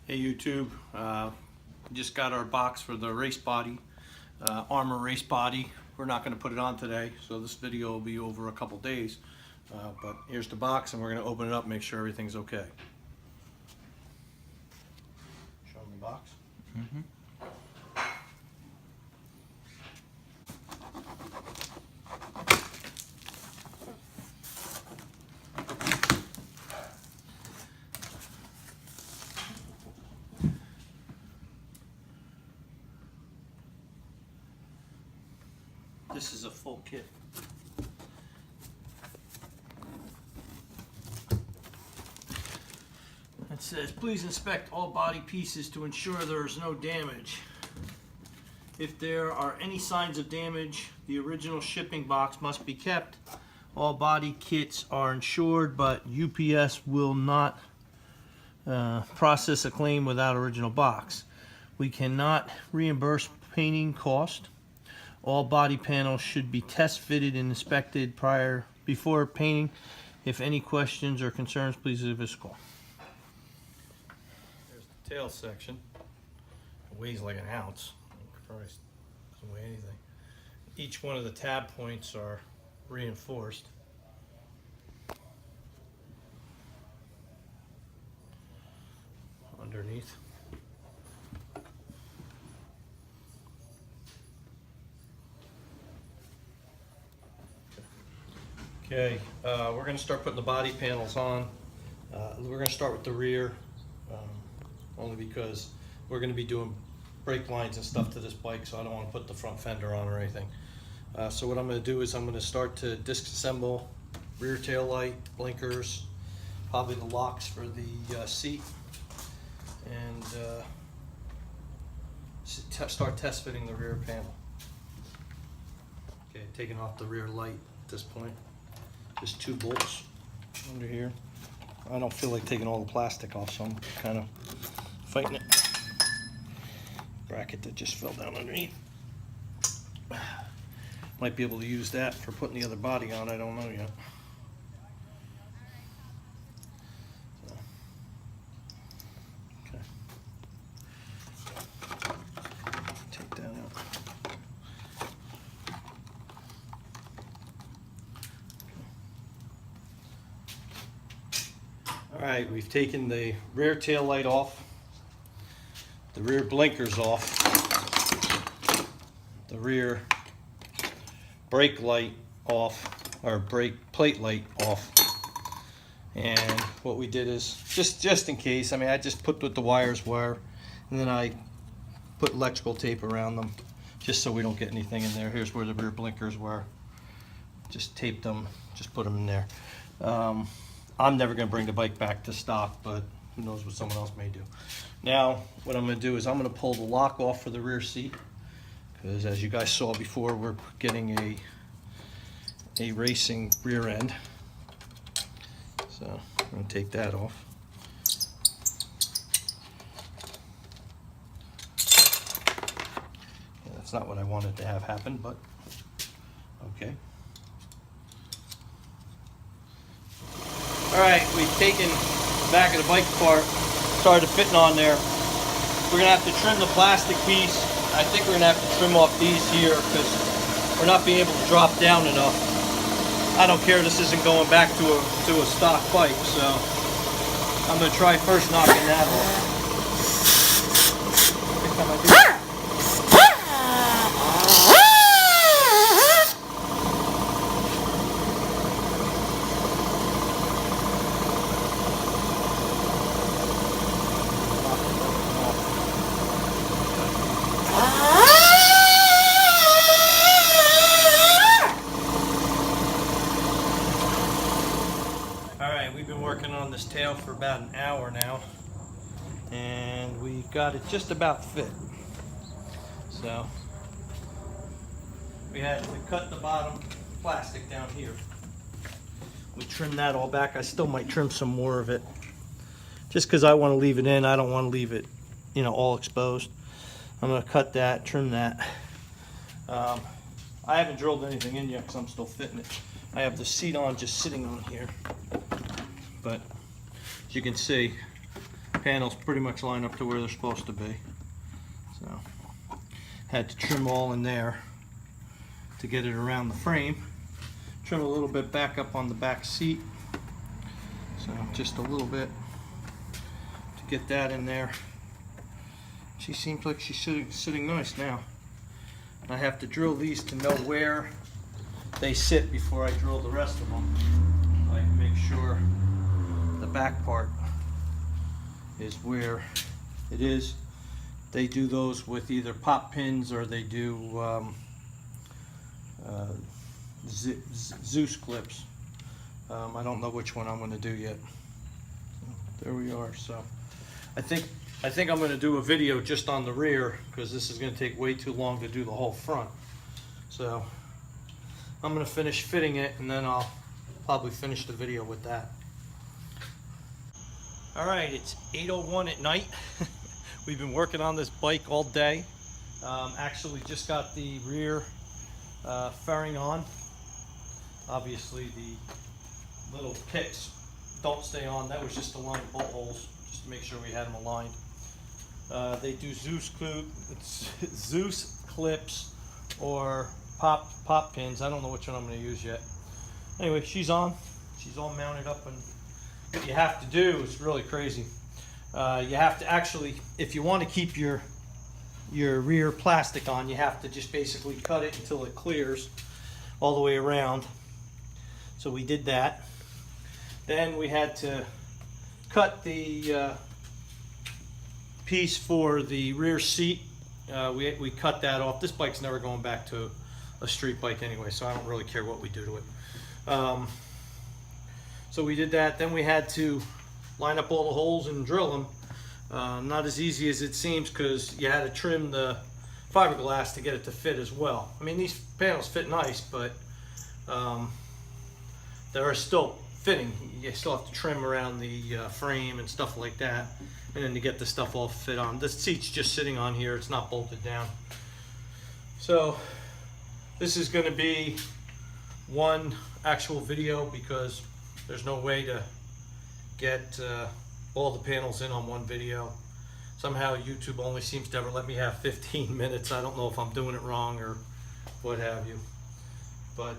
Hey YouTube, just got our box for the race body, Armour race body. We're not going to put it on today, so this video will be over a couple days. But here's the box, and we're going to open it up and make sure everything's okay. Show them the box. This is a full kit. It says, please inspect all body pieces to ensure there is no damage. If there are any signs of damage, the original shipping box must be kept. All body kits are insured, but UPS will not process a claim without original box. We cannot reimburse painting cost. All body panels should be test fitted and inspected before painting. If any questions or concerns, please give us a call. There's the tail section. It weighs like an ounce. Christ, doesn't weigh anything. Each one of the tab points are reinforced. Underneath. Okay, we're going to start putting the body panels on. We're going to start with the rear, only because we're going to be doing brake lines and stuff to this bike, so I don't want to put the front fender on or anything. So what I'm going to do is I'm going to start to disassemble rear tail light, blinkers, probably the locks for the seat, and start test fitting the rear panel. Okay, taking off the rear light at this point. Just 2 bolts under here. I don't feel like taking all the plastic off, so I'm kind of fighting it. Bracket that just fell down underneath. Might be able to use that for putting the other body on, I don't know yet. So. Okay. Take that out. Alright, we've taken the rear tail light off, the rear blinkers off, the rear brake light off, or brake plate light off. And what we did is, just in case, I mean, I just put what the wires were, and then I put electrical tape around them, just so we don't get anything in there. Here's where the rear blinkers were. Just taped them, just put them in there. I'm never going to bring the bike back to stock, but who knows what someone else may do. Now, what I'm going to do is I'm going to pull the lock off for the rear seat, because as you guys saw before, we're getting a racing rear end. So I'm going to take that off. Yeah, that's not what I wanted to have happen, but okay. Alright, we've taken the back of the bike apart, started fitting on there. We're going to have to trim the plastic piece. I think we're going to have to trim off these here because we're not being able to drop down enough. I don't care, this isn't going back to a stock bike, so I'm going to try first knocking that off. Every time I do that. We've been working on this tail for about an hour now, and we got it just about fit. So we had to cut the bottom plastic down here. We trimmed that all back. I still might trim some more of it just because I want to leave it in. I don't want to leave it, you know, all exposed. I'm going to cut that, trim that. I haven't drilled anything in yet because I'm still fitting it. I have the seat on just sitting on here. But as you can see, panels pretty much line up to where they're supposed to be. So had to trim all in there to get it around the frame. Trim a little bit back up on the back seat. So just a little bit to get that in there. She seems like she's sitting nice now. I have to drill these to know where they sit before I drill the rest of them. I can make sure the back part is where it is. They do those with either pop pins or they do Zeus clips. I don't know which one I'm going to do yet. There we are. So I think I'm going to do a video just on the rear because this is going to take way too long to do the whole front. So I'm going to finish fitting it and then I'll probably finish the video with that. All right, it's 8:01 at night. We've been working on this bike all day. Actually just got the rear fairing on. Obviously the little picks don't stay on. That was just to line bolt holes, just to make sure we had them aligned. They do Zeus clips or pop pins. I don't know which one I'm going to use yet. Anyway, she's on. She's all mounted up, and what you have to do is really crazy. You have to actually, if you want to keep your rear plastic on, you have to just basically cut it until it clears all the way around. So we did that. Then we had to cut the piece for the rear seat. We cut that off. This bike's never going back to a street bike anyway, so I don't really care what we do to it. So we did that. Then we had to line up all the holes and drill them. Not as easy as it seems because you had to trim the fiberglass to get it to fit as well. I mean, these panels fit nice, but they're still fitting. You still have to trim around the frame and stuff like that, and then to get the stuff all fit on. The seat's just sitting on here, it's not bolted down. So this is going to be one actual video because there's no way to get all the panels in on one video. Somehow YouTube only seems to ever let me have 15 minutes. I don't know if I'm doing it wrong or what have you, but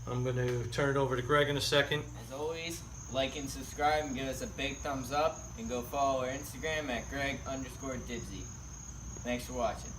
I'm going to turn it over to Greg in a second. As always, like and subscribe and give us a big thumbs up, and go follow our Instagram at Greg_Dibsy. Thanks for watching.